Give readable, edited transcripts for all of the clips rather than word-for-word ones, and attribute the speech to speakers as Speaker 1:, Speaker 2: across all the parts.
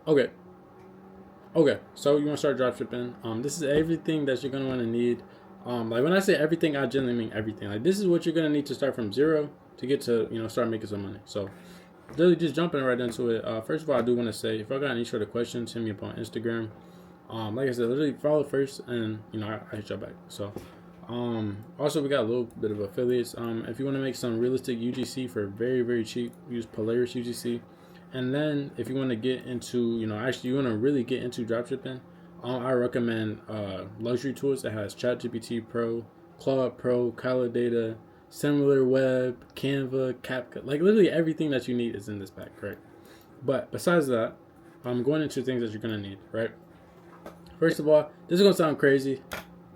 Speaker 1: Okay. Okay, so you want to start dropshipping. This is everything that you're gonna want to need. Like when I say everything, I generally mean everything. Like this is what you're gonna need to start from zero to get to start making some money. So really just jumping right into it. First of all, I do want to say if I got any sort of questions, hit me up on Instagram. Like I said, literally follow first, and I hit y'all back. So also we got a little bit of affiliates. If you want to make some realistic UGC for very very cheap, use Polaris UGC. And then if you want to get into, actually you want to really get into dropshipping, I recommend luxury tools that has ChatGPT Pro, Claude Pro, Calidata, SimilarWeb, Canva, CapCut. Like literally everything that you need is in this pack, right? But besides that, I'm going into things that you're gonna need, right? First of all, this is gonna sound crazy,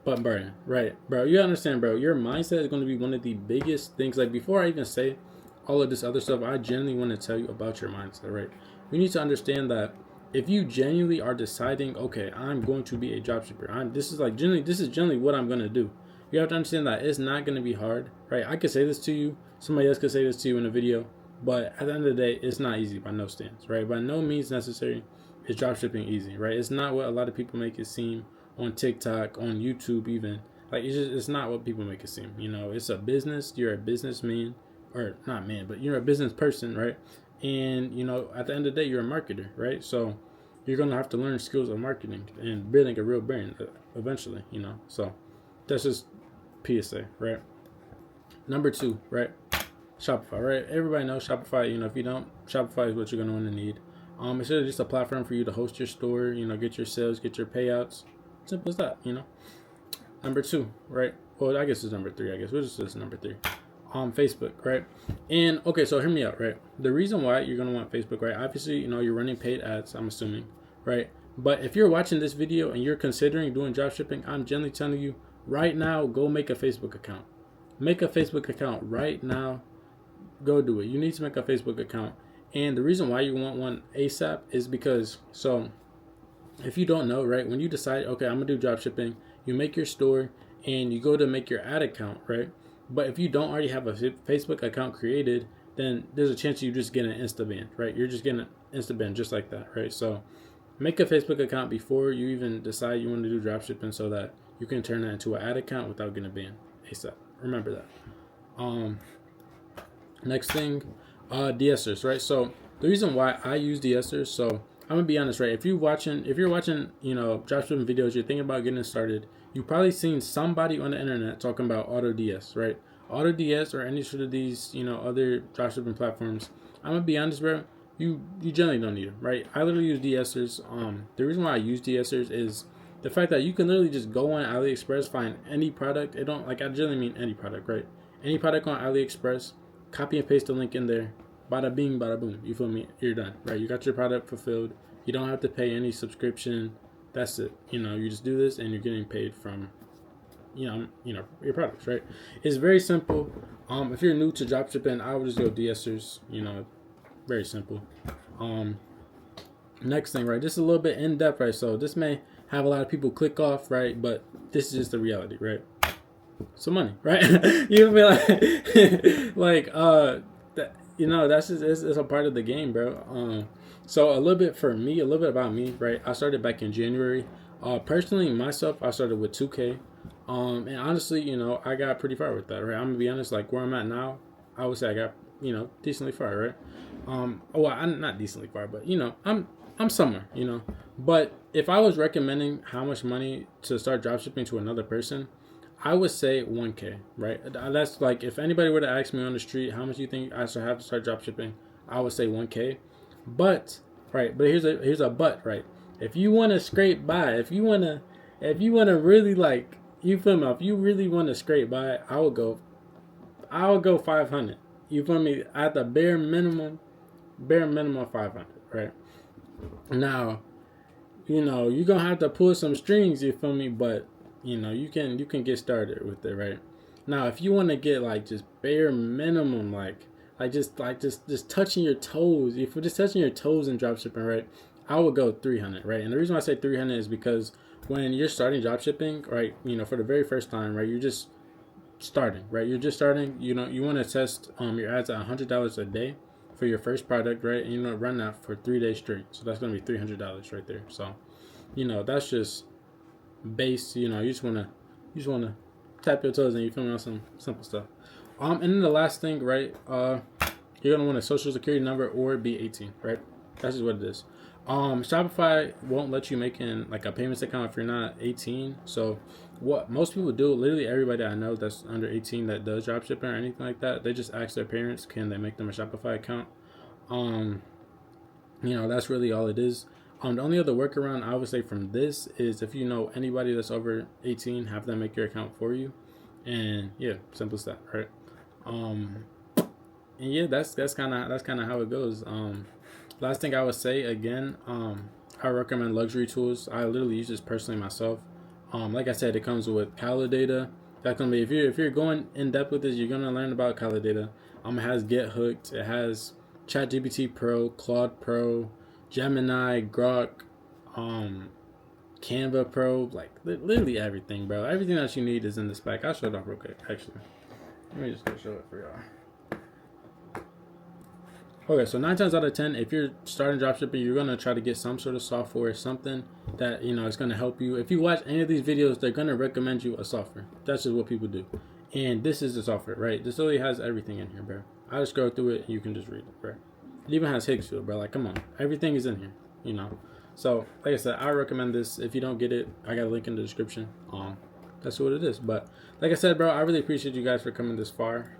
Speaker 1: but burn, right, bro? You understand, bro? Your mindset is gonna be one of the biggest things. Like before I even say all of this other stuff, I genuinely want to tell you about your mindset, right? You need to understand that if you genuinely are deciding, okay, I'm going to be a dropshipper, this is generally what I'm gonna do. You have to understand that it's not gonna be hard, right? I could say this to you, somebody else could say this to you in a video, but at the end of the day, it's not easy by no stance, right? By no means necessary is dropshipping easy, right? It's not what a lot of people make it seem on TikTok, on YouTube, even. Like it's not what people make it seem. It's a business. You're a businessman, or not man, but you're a business person, right? And at the end of the day, you're a marketer, right? So you're gonna have to learn skills of marketing and building a real brand eventually. So that's just PSA, right? Number two, right? Shopify, right? Everybody knows Shopify. If you don't, Shopify is what you're gonna want to need. It's really just a platform for you to host your store. Get your sales, get your payouts. Simple as that. Number two, right? Well, I guess it's number three. I guess we'll just say it's number three. Facebook, right? And okay, so hear me out, right? The reason why you're gonna want Facebook, right? Obviously, you're running paid ads. I'm assuming, right? But if you're watching this video and you're considering doing dropshipping, I'm generally telling you right now, go make a Facebook account. Make a Facebook account right now. Go do it. You need to make a Facebook account. And the reason why you want one ASAP is because, so if you don't know, right, when you decide, okay, I'm gonna do dropshipping, you make your store and you go to make your ad account, right? But if you don't already have a Facebook account created, then there's a chance you just get an insta ban, right? You're just getting an insta ban just like that, right? So make a Facebook account before you even decide you want to do dropshipping so that you can turn that into an ad account without getting banned ASAP. Remember that. Next thing, DSers, right? So the reason why I use DSers, so I'm gonna be honest, right? If you're watching, dropshipping videos, you're thinking about getting started, you've probably seen somebody on the internet talking about Auto DS, right? Auto DS or any sort of these, other dropshipping platforms. I'm gonna be honest, bro. You generally don't need them, right? I literally use DSers. The reason why I use DSers is the fact that you can literally just go on AliExpress, find any product. I generally mean any product, right? Any product on AliExpress, copy and paste the link in there. Bada bing, bada boom. You feel me? You're done, right? You got your product fulfilled. You don't have to pay any subscription. That's it. You just do this and you're getting paid from, your products, right? It's very simple. If you're new to dropshipping, I would just go DSers. Very simple. Next thing, right? This is a little bit in depth, right? So this may have a lot of people click off, right? But this is just the reality, right? Some money, right? You feel that's just it's a part of the game, bro. So a little bit about me, right? I started back in January. Personally, myself, I started with 2K. And honestly, I got pretty far with that, right? I'm gonna be honest, like where I'm at now, I would say I got, decently far, right? Well, I'm not decently far, but I'm somewhere, But if I was recommending how much money to start dropshipping to another person, I would say 1K, right? That's like if anybody were to ask me on the street how much you think I should have to start dropshipping, I would say 1K. But here's a but, right? If you want to scrape by, if you want to really like, you feel me? If you really want to scrape by, I would go 500. You feel me? At the bare minimum 500, right? Now, you're gonna have to pull some strings, you feel me? But you can get started with it, right? Now, if you want to get like just bare minimum, just touching your toes, if you're just touching your toes in dropshipping, right? I would go 300, right? And the reason why I say 300 is because when you're starting dropshipping, right? For the very first time, right? You're just starting, right? You want to test your ads at $100 a day for your first product, right? And you're gonna run that for 3 days straight. So that's gonna be $300 right there. So, that's just base. You just wanna tap your toes and you feel me on some simple stuff. And then the last thing, right? You're gonna want a social security number or be 18, right? That's just what it is. Shopify won't let you make in like a payments account if you're not 18. So what most people do, literally everybody I know that's under 18 that does dropshipping or anything like that, they just ask their parents, can they make them a Shopify account? That's really all it is. The only other workaround I would say from this is if you know anybody that's over 18, have them make your account for you. And yeah, simple as that, right? And yeah, that's kind of how it goes. Last thing I would say again, I recommend luxury tools. I literally use this personally myself. Like I said, it comes with Calidata. That's gonna be if you're going in depth with this, you're gonna learn about Calidata. It has Get Hooked. It has ChatGPT Pro, Claude Pro, Gemini, Grok, Canva Pro, like literally everything, bro. Everything that you need is in this pack. I'll show it off real quick, actually. Let me just go show it for y'all. Okay, so 9 times out of 10, if you're starting dropshipping, you're gonna try to get some sort of software, something that is gonna help you. If you watch any of these videos, they're gonna recommend you a software. That's just what people do. And this is the software, right? This really has everything in here, bro. I just go through it and you can just read it, bro. It even has Higgsfield, bro. Like, come on, everything is in here, So, like I said, I recommend this. If you don't get it, I got a link in the description. That's what it is. But like I said, bro, I really appreciate you guys for coming this far.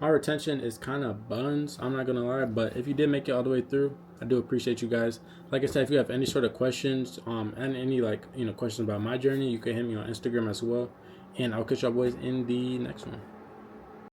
Speaker 1: My retention is kind of buns, I'm not gonna lie, but if you did make it all the way through, I do appreciate you guys. Like I said, if you have any sort of questions, and any questions about my journey, you can hit me on Instagram as well, and I'll catch y'all boys in the next one.